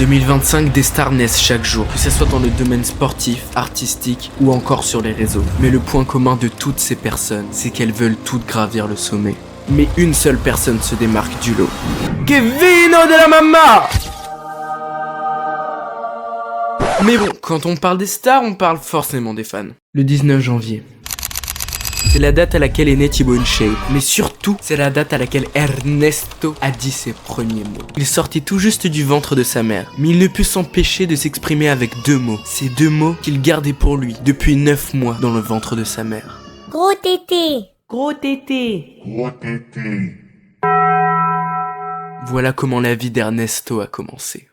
2025, des stars naissent chaque jour, que ce soit dans le domaine sportif, artistique ou encore sur les réseaux. Mais le point commun de toutes ces personnes, c'est qu'elles veulent toutes gravir le sommet. Mais une seule personne se démarque du lot. Kevino de la Mama! Mais bon, quand on parle des stars, on parle forcément des fans. Le 19 janvier. C'est la date à laquelle est né Thibaut InShape, mais surtout, c'est la date à laquelle Ernesto a dit ses premiers mots. Il sortait tout juste du ventre de sa mère, mais il ne put s'empêcher de s'exprimer avec deux mots. Ces deux mots qu'il gardait pour lui depuis 9 mois dans le ventre de sa mère. Gros tété. Gros tété. Gros tété. Voilà comment la vie d'Ernesto a commencé.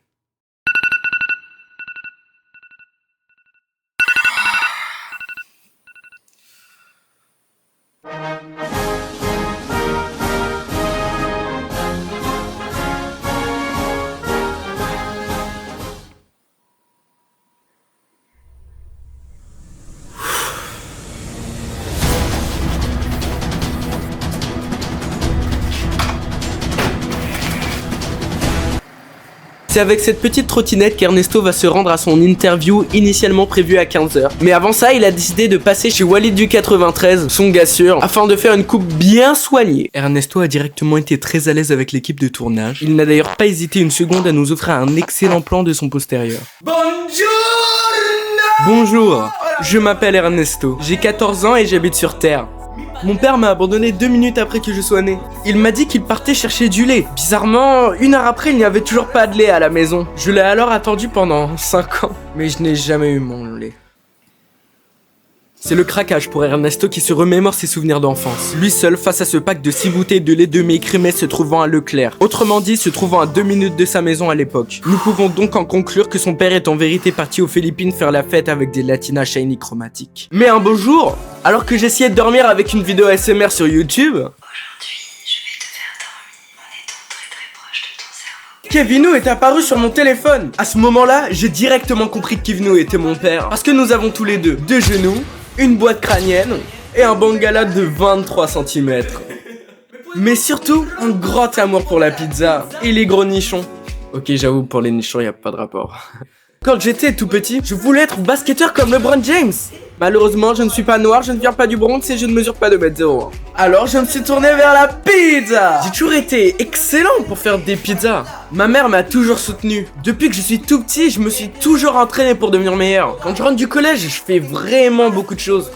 C'est avec cette petite trottinette qu'Ernesto va se rendre à son interview initialement prévue à 15h. Mais avant ça, il a décidé de passer chez Walid du 93, son gars sûr, afin de faire une coupe bien soignée. Ernesto a directement été très à l'aise avec l'équipe de tournage. Il n'a d'ailleurs pas hésité une seconde à nous offrir un excellent plan de son postérieur. Bonjour, je m'appelle Ernesto, j'ai 14 ans et j'habite sur Terre. Mon père m'a abandonné 2 minutes après que je sois né. Il m'a dit qu'il partait chercher du lait. Bizarrement, 1 heure après, il n'y avait toujours pas de lait à la maison. Je l'ai alors attendu pendant 5 ans, mais je n'ai jamais eu mon lait. C'est le craquage pour Ernesto qui se remémore ses souvenirs d'enfance. Lui seul face à ce pack de 6 bouteilles de lait demi-écrémé se trouvant à Leclerc. Autrement dit, se trouvant à 2 minutes de sa maison à l'époque. Nous pouvons donc en conclure que son père est en vérité parti aux Philippines faire la fête avec des latinas shiny chromatiques. Mais un beau jour, alors que j'essayais de dormir avec une vidéo ASMR sur YouTube... Kevino est apparu sur mon téléphone. À ce moment-là, j'ai directement compris que Kevino était mon père. Parce que nous avons tous les deux 2 genoux, une boîte crânienne et un bangala de 23 cm. Mais surtout, un grand amour pour la pizza et les gros nichons. Ok, j'avoue, pour les nichons, y a pas de rapport. Quand j'étais tout petit, je voulais être basketteur comme LeBron James. Malheureusement, je ne suis pas noir, je ne viens pas du Bronx et je ne mesure pas 2m01. Alors je me suis tourné vers la pizza. J'ai toujours été excellent pour faire des pizzas. Ma mère m'a toujours soutenu. Depuis que je suis tout petit, je me suis toujours entraîné pour devenir meilleur. Quand je rentre du collège, je fais vraiment beaucoup de choses.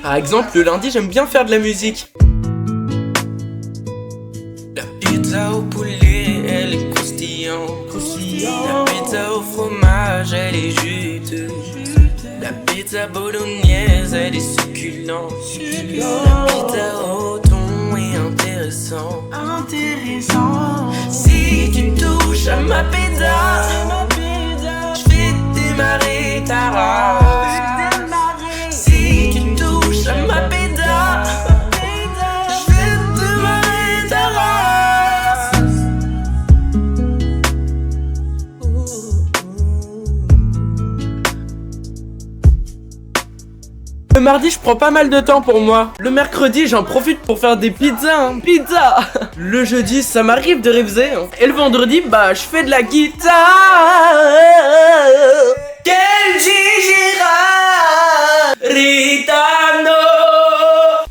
Par exemple, le lundi, j'aime bien faire de la musique. La pizza au poulet, elle est croustillante. La pizza au fromage, elle est juteuse. La pizza bolognaise, elle est succulente. La pizza au thon est intéressant. Si tu touches à ma pizza, je vais démarrer ta race. Si tu touches à ma pizza, je vais démarrer ta race. Le mardi, je prends pas mal de temps pour moi. Le mercredi, j'en profite pour faire des pizzas. Pizza. Le jeudi, ça m'arrive de réviser. Et le vendredi, bah, je fais de la guitare. Quel Ritano.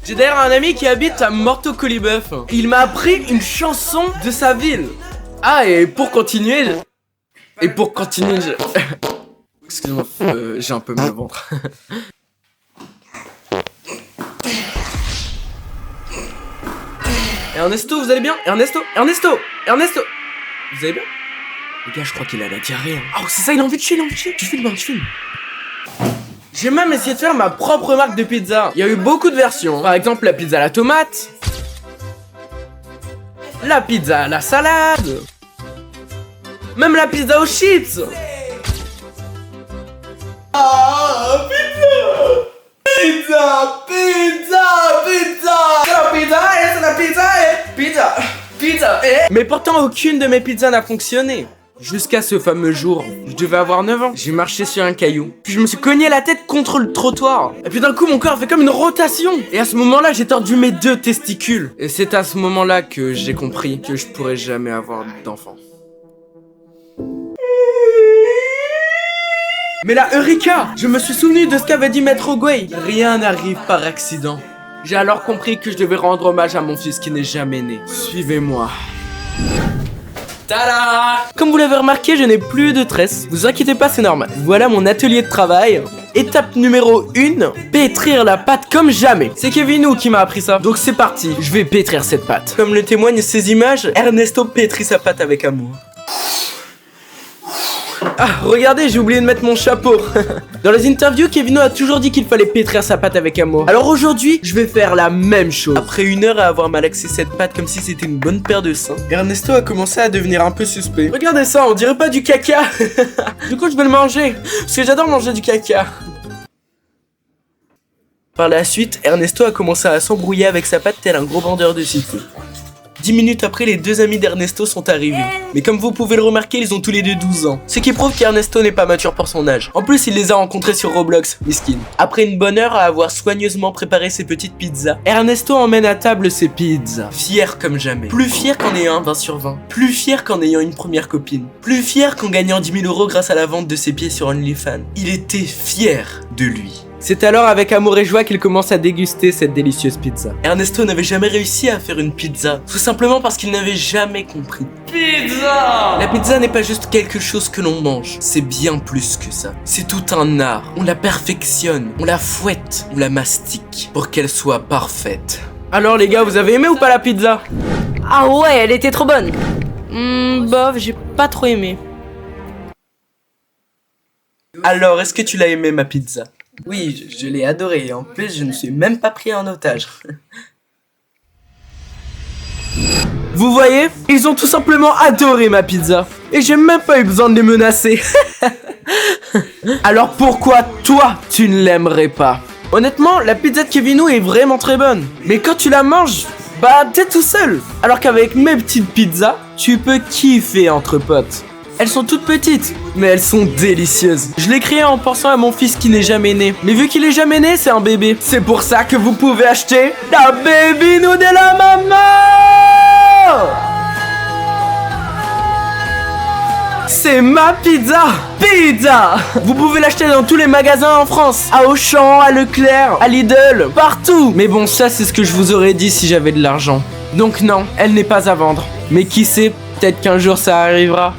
J'ai d'ailleurs un ami qui habite à Morteau-Colibœuf. Il m'a appris une chanson de sa ville. Ah, et pour continuer... Excuse-moi, j'ai un peu mal au ventre. Ernesto, vous allez bien? Ernesto! Vous allez bien? Les gars, je crois qu'il a la diarrhée. Oh, c'est ça, il a envie de chier, Tu filmes. J'ai même essayé de faire ma propre marque de pizza. Il y a eu beaucoup de versions. Par exemple, la pizza à la tomate. La pizza à la salade. Même la pizza aux chips. Ah, pizza! Mais pourtant aucune de mes pizzas n'a fonctionné. Jusqu'à ce fameux jour, je devais avoir 9 ans. J'ai marché sur un caillou, puis je me suis cogné la tête contre le trottoir. Et puis d'un coup mon corps a fait comme une rotation. Et à ce moment-là, j'ai tordu mes 2 testicules. Et c'est à ce moment-là que j'ai compris que je pourrais jamais avoir d'enfant. Mais là, Eureka! Je me suis souvenu de ce qu'avait dit Maître Ogway. Rien n'arrive par accident. J'ai alors compris que je devais rendre hommage à mon fils qui n'est jamais né. Suivez-moi. Tada! Comme vous l'avez remarqué, je n'ai plus de tresse. Vous inquiétez pas, c'est normal. Voilà mon atelier de travail. Étape numéro 1, pétrir la pâte comme jamais. C'est Kevinou qui m'a appris ça. Donc c'est parti, je vais pétrir cette pâte. Comme le témoignent ces images, Ernesto pétrit sa pâte avec amour. Ah, regardez, j'ai oublié de mettre mon chapeau. Dans les interviews, Kevinou a toujours dit qu'il fallait pétrir sa pâte avec amour. Alors aujourd'hui, je vais faire la même chose. Après 1 heure à avoir malaxé cette pâte comme si c'était une bonne paire de seins, Ernesto a commencé à devenir un peu suspect. Regardez ça, on dirait pas du caca. Du coup, je vais le manger, parce que j'adore manger du caca. Par la suite, Ernesto a commencé à s'embrouiller avec sa pâte tel un gros vendeur de cité. 10 minutes après, les 2 amis d'Ernesto sont arrivés. Mais comme vous pouvez le remarquer, ils ont tous les deux 12 ans. Ce qui prouve qu'Ernesto n'est pas mature pour son âge. En plus, il les a rencontrés sur Roblox, miskin. Après une bonne heure à avoir soigneusement préparé ses petites pizzas, Ernesto emmène à table ses pizzas. Fier comme jamais. Plus fier qu'en ayant un 20 sur 20. Plus fier qu'en ayant une première copine. Plus fier qu'en gagnant 10 000 € grâce à la vente de ses pieds sur OnlyFans. Il était fier de lui. C'est alors avec amour et joie qu'il commence à déguster cette délicieuse pizza. Ernesto n'avait jamais réussi à faire une pizza, tout simplement parce qu'il n'avait jamais compris. Pizza! La pizza n'est pas juste quelque chose que l'on mange, c'est bien plus que ça. C'est tout un art, on la perfectionne, on la fouette, on la mastique, pour qu'elle soit parfaite. Alors les gars, vous avez aimé ou pas la pizza? Ah ouais, elle était trop bonne. Bof, j'ai pas trop aimé. Alors, est-ce que tu l'as aimé ma pizza? Oui, je l'ai adoré. En plus, je ne suis même pas pris en otage. Vous voyez, ils ont tout simplement adoré ma pizza. Et j'ai même pas eu besoin de les menacer. Alors pourquoi toi, tu ne l'aimerais pas? Honnêtement, la pizza de Kevinou est vraiment très bonne. Mais quand tu la manges, bah t'es tout seul. Alors qu'avec mes petites pizzas, tu peux kiffer entre potes. Elles sont toutes petites, mais elles sont délicieuses. Je l'ai créé en pensant à mon fils qui n'est jamais né. Mais vu qu'il est jamais né, c'est un bébé. C'est pour ça que vous pouvez acheter la Babynou de la maman. C'est ma pizza. Pizza. Vous pouvez l'acheter dans tous les magasins en France. À Auchan, à Leclerc, à Lidl, partout. Mais bon, ça c'est ce que je vous aurais dit si j'avais de l'argent. Donc non, elle n'est pas à vendre. Mais qui sait, peut-être qu'un jour ça arrivera.